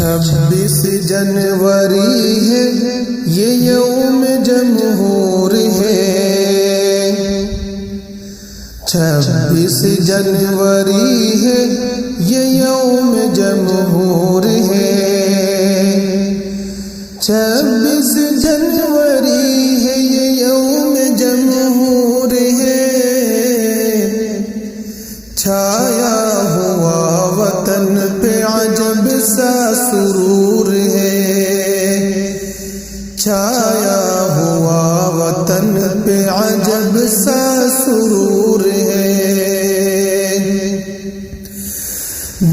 26 جنوری ہے یہ یوم جمہور ہے، 26 جنوری ہے یہ یوم جمہور ہے، 26 جنوری ہے یہ یوم جمہور ہے، چھایا ہوا وطن پہ عجب سا سرور ہے، چھایا ہوا وطن پہ عجب سا سرور ہے،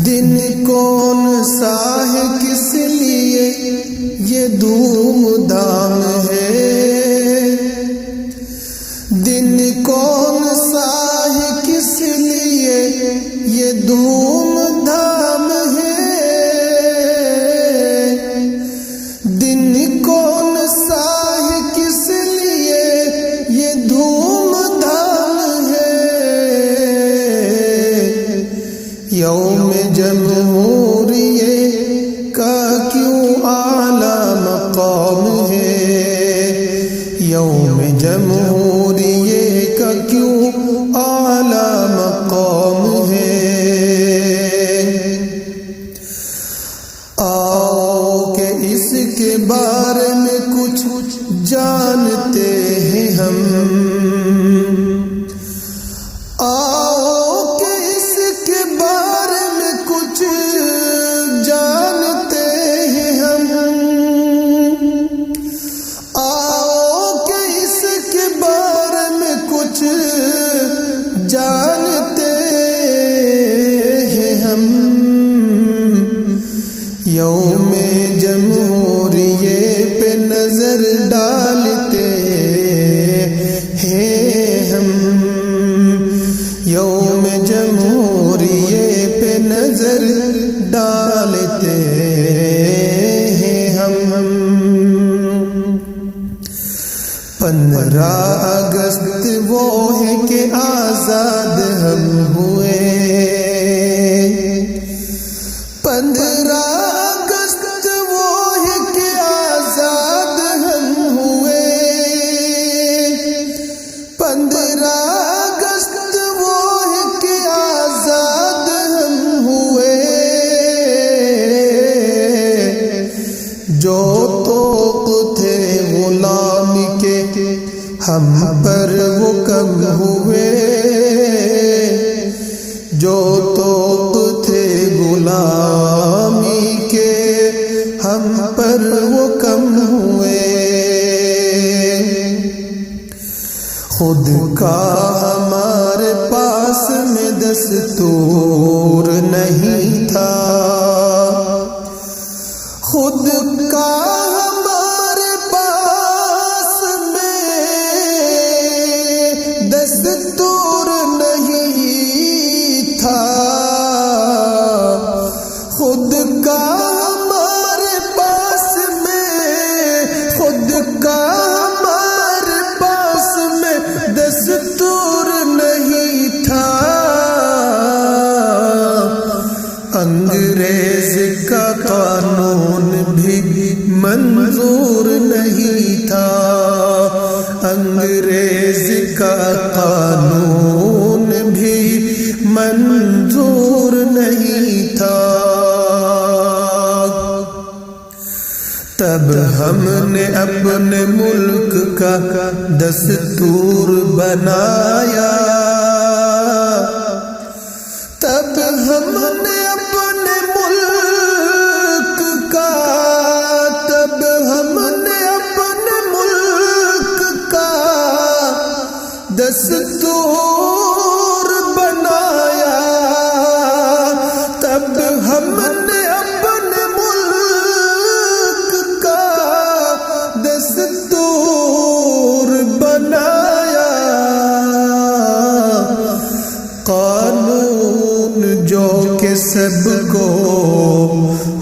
دن کون سا ہے کس لیے یہ دھوم دھام ہے، دن کون سا ہے کس لیے یہ دھوم دھام ہے، دن کون سا ہے کس لیے یہ دھوم دھام ہے، یوم جمہوریہ کا کیوں اعلیٰ مقام ہے، یوم جمہوریہ کا کیوں اعلیٰ مقام ہے، آؤ کہ اس کے بارے میں کچھ جانتے ہیں ہم، آؤ کہ اس کے بارے میں کچھ جانتے ہیں ہم، آؤ کہ اس کے بارے میں کچھ جانتے ہیں ہم، یوم جمہوریہ پہ نظر ڈالتے ہیں ہم، یوم جمہوریہ پہ نظر ڈالتے ہیں ہم، 15 اگست وہ ہے کہ آزاد ہم ہوئے، 15 اگست وہ ہے کہ آزاد ہم ہوئے، 15 اگست وہ ہے کہ آزاد ہم ہوئے، جو طوق تھے غلامی کے ہم پر وہ کم ہوئے، جو طوق تھے غلامی کے ہم پر وہ کم ہوئے، خود کا ہمارے پاس میں دستور نہیں تھا، خود کا ہمارے پاس میں دستور نہیں تھا، خود کا ہمارے پاس میں، خود کا ہمارے پاس میں دستور نہیں تھا، انگریز کا قانون بھی منظور نہیں تھا، انگریز کا قانون بھی منظور نہیں تھا، تب ہم نے اپنے ملک کا دستور بنایا، تب ہم نے اپنے ملک کا، تب ہم نے اپنے ملک کا دستور بنایا، تب ہم نے اپنے ملک کا دستور بنایا، قانون جو کہ سب کو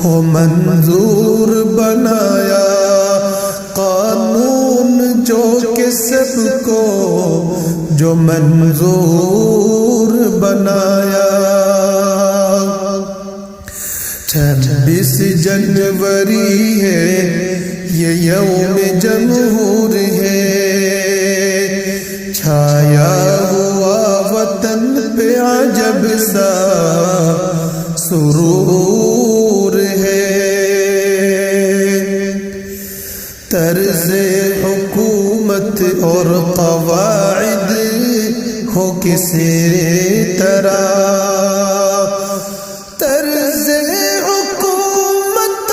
ہو منظور بنایا، قانون جو کہ سب کو جو منظور بنایا، 26 جنوری ہے یہ یوم جمہور ہے، چھایا ہوا وطن پہ عجب سا سرور ہے، طرز حکومت اور قواعد ہو کسی طرح، طرز حکومت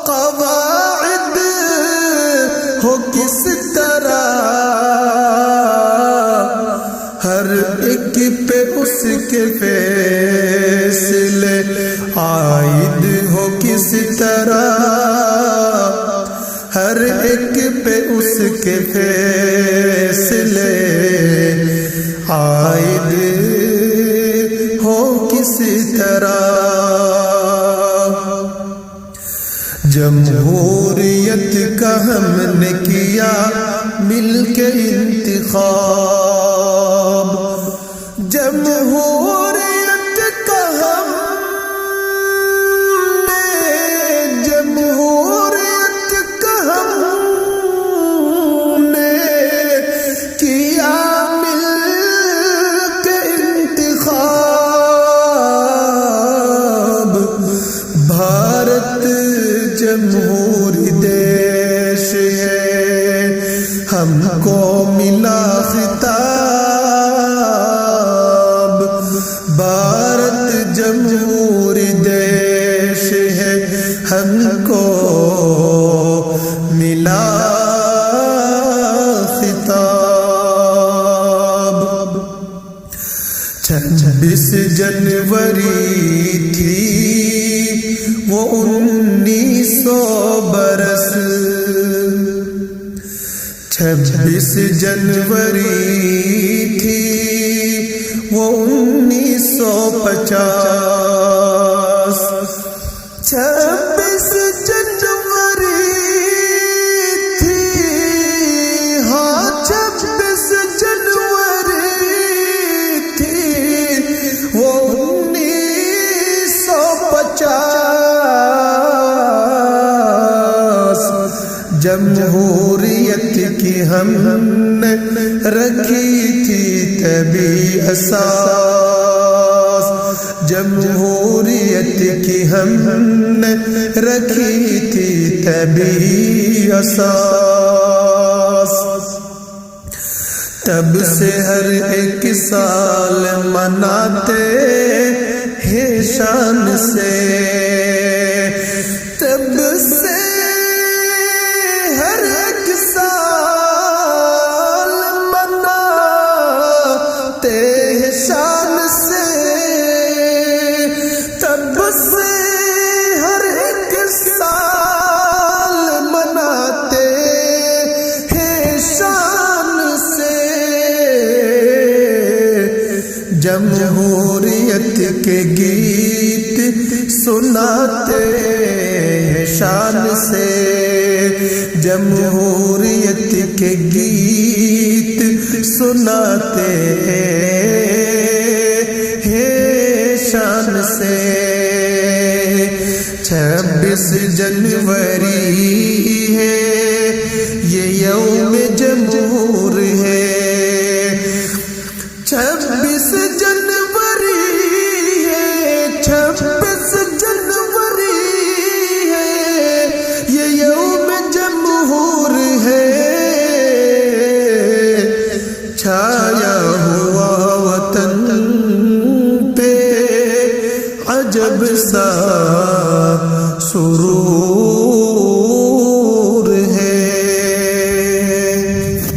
قواعد ہو کس طرح، ہر ایک پہ اس کے فیصلے عائد ہو کس طرح، ہر ایک پہ اس کے فیصلے عائد ہو کس طرح، جمہوریت کا ہم نے کیا مل کے انتخاب، جمہوریت کا ہم نے کیا مل کے انتخاب، بھارت جمہوری دیش ہے، ہم کو ملا خطاب، بھارت جمہوری دیش ہے، ہم کو ملا خطاب، 26 جنوری تھی وہ 1900 برس، 26 جنوری تھی وہ 1950، 26 جنوری تھی، ہاں 26 جنوری تھی وہ 1950، جمہوریت کی ہم نے رکھی تھی تبھی اساس، جمہوریت کی ہم نے رکھی تھی تبھی اساس، تب سے ہر ایک سال مناتے ہیں شان سے، تب سے ہر ایک سال مناتے ہیں شان سے، تب سے ہر ایک سال مناتے ہیں شان سے، جمہوریت کے گیت سناتے ہیں شان سے، جمہوریت کے گیت سناتے ہیں شان سے، 26 جنوری ہے یہ یوم جمہور ہے، 26 جنوری ہے، 26 جنوری ہے یہ یوم جمہور ہے، چھایا ہوا وطن پہ عجب سا سرور